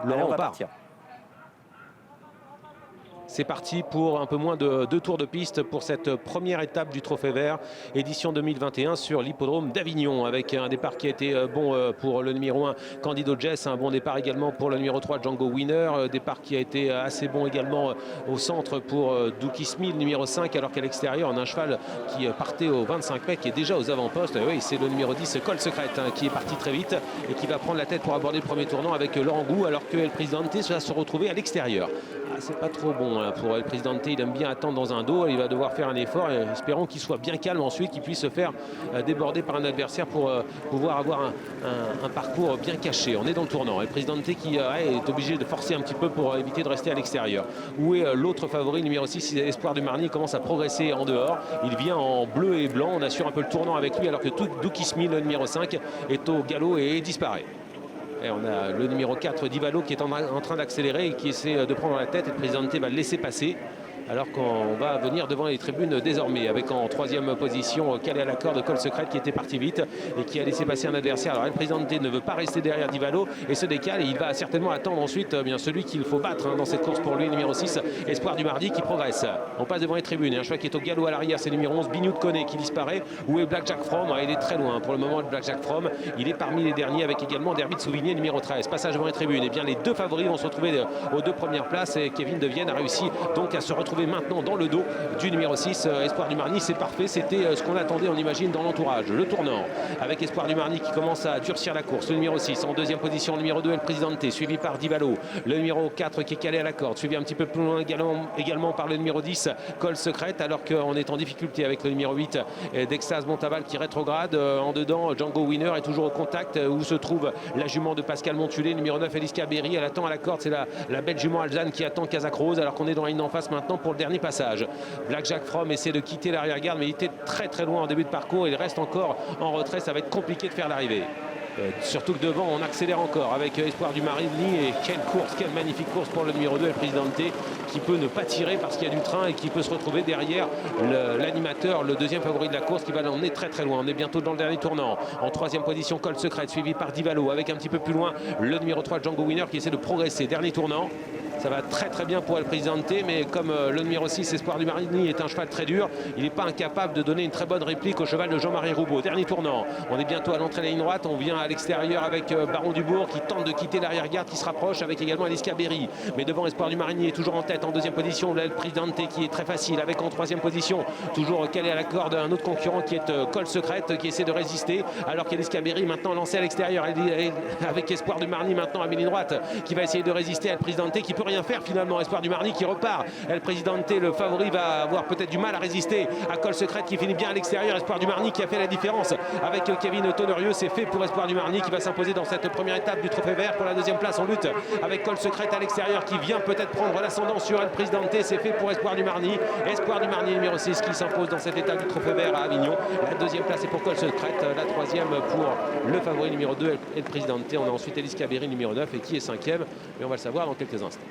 Laurent, on on va part. partir. C'est parti pour un peu moins de 2 tours de piste pour cette première étape du Trophée Vert, édition 2021 sur l'hippodrome d'Avignon, avec un départ qui a été bon pour le numéro 1, Candido Jess, un bon départ également pour le numéro 3, Django Winner, départ qui a été assez bon également au centre pour Dookie Smith, numéro 5, alors qu'à l'extérieur, on a un cheval qui partait au 25 mètres, qui est déjà aux avant-postes. Et oui, c'est le numéro 10, Col Secret, qui est parti très vite et qui va prendre la tête pour aborder le premier tournant avec Laurent Gou, alors que El Presidente va se retrouver à l'extérieur. C'est pas trop bon pour El Presidente, il aime bien attendre dans un dos, il va devoir faire un effort, et espérons qu'il soit bien calme ensuite, qu'il puisse se faire déborder par un adversaire pour pouvoir avoir un parcours bien caché. On est dans le tournant, El Presidente qui est obligé de forcer un petit peu pour éviter de rester à l'extérieur. Où est l'autre favori, numéro 6, Espoir du Marny, commence à progresser en dehors, il vient en bleu et blanc, on assure un peu le tournant avec lui, alors que Dookie Smith, le numéro 5, est au galop et disparaît. Et on a le numéro 4, Divalo, qui est en train d'accélérer et qui essaie de prendre la tête. Et le Presidente va le laisser passer. Alors qu'on va venir devant les tribunes désormais, avec en troisième position calé à la corde Col Secret, qui était parti vite et qui a laissé passer un adversaire. Alors El Presidente ne veut pas rester derrière Divalo et se décale, et il va certainement attendre ensuite bien celui qu'il faut battre dans cette course pour lui, numéro 6, Espoir du Mardi, qui progresse. On passe devant les tribunes, un choix qui est au galop à l'arrière, c'est numéro 11, Bignou de Koné, qui disparaît. Où est Black Jack From? Il est très loin pour le moment, Black Jack From. Il est parmi les derniers, avec également Derby de Souvigné, numéro 13. Passage devant les tribunes, et bien les deux favoris vont se retrouver aux 2 premières places, et Kevin De Vienne a réussi donc à se retrouver maintenant dans le dos du numéro 6, Espoir du Marny. C'est parfait, c'était ce qu'on attendait, on imagine, dans l'entourage. Le tournant avec Espoir du Marny qui commence à durcir la course. Le numéro 6 en deuxième position, le numéro 2 El Presidente, suivi par Divalo. Le numéro 4 qui est calé à la corde, suivi un petit peu plus loin également par le numéro 10, Col Secret, alors qu'on est en difficulté avec le numéro 8, d'Extase Montaval, qui rétrograde. En dedans, Django Winner est toujours au contact, où se trouve la jument de Pascal Montulé, numéro 9, Eliska Berry. Elle attend à la corde, c'est la belle jument Alzane qui attend Casac Rose, alors qu'on est dans la ligne en face maintenant pour le dernier passage. Black Jack From essaie de quitter l'arrière-garde, mais il était très loin en début de parcours. Il reste encore en retrait, ça va être compliqué de faire l'arrivée. Surtout que devant, on accélère encore avec Espoir du Marny. Et quelle course, quelle magnifique course pour le numéro 2, El Presidente, qui peut ne pas tirer parce qu'il y a du train et qui peut se retrouver derrière l'animateur, le deuxième favori de la course, qui va l'emmener très loin. On est bientôt dans le dernier tournant. En troisième position, Col Secret, suivi par Divalo, avec un petit peu plus loin le numéro 3, Django Winner, qui essaie de progresser. Dernier tournant. Ça va très bien pour El Presidente, mais comme le numéro 6, Espoir du Marny, est un cheval très dur, il n'est pas incapable de donner une très bonne réplique au cheval de Jean-Marie Roubaud. Dernier tournant, on est bientôt à l'entrée de la ligne droite, on vient à l'extérieur avec Baron Dubourg qui tente de quitter l'arrière-garde, qui se rapproche avec également Eliska Berry. Mais devant, Espoir du Marny est toujours en tête. En deuxième position, El Presidente, qui est très facile, avec en troisième position, toujours calé à la corde, un autre concurrent qui est Col Secret, qui essaie de résister, alors qu'Eliska Berry maintenant lancé à l'extérieur, avec Espoir du Marny maintenant à ligne droite, qui va essayer de résister à El Presidente, qui peut rien faire finalement. Espoir du Marny qui repart. El Presidente, le favori, va avoir peut-être du mal à résister à Col Secret, qui finit bien à l'extérieur. Espoir du Marny qui a fait la différence avec Kevin Tonnerieux. C'est fait pour Espoir du Marny, qui va s'imposer dans cette première étape du Trophée Vert pour la deuxième place en lutte avec Col Secret à l'extérieur, qui vient peut-être prendre l'ascendant sur El Presidente. C'est fait pour Espoir du Marny. Espoir du Marny numéro 6 qui s'impose dans cette étape du Trophée Vert à Avignon. La deuxième place est pour Col Secret, la troisième pour le favori numéro 2, El Presidente. On a ensuite Eliska Berry numéro 9, et qui est cinquième, mais on va le savoir dans quelques instants.